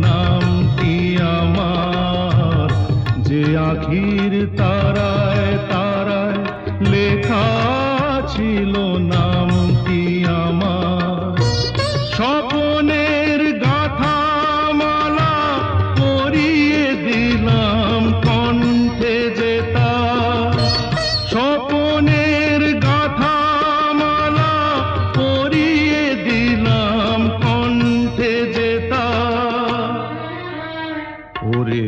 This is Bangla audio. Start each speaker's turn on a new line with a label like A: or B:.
A: নামটি আমার, যে আখির তারায় তারায় লেখা ছিল নামটি আমার। স্বপনের গাথা মালা পরিয়ে দিলাম কণ্ঠে যেতা, স্বপনের গাথা মালা পরিয়ে দিলাম কণ্ঠে যেতা। ওরে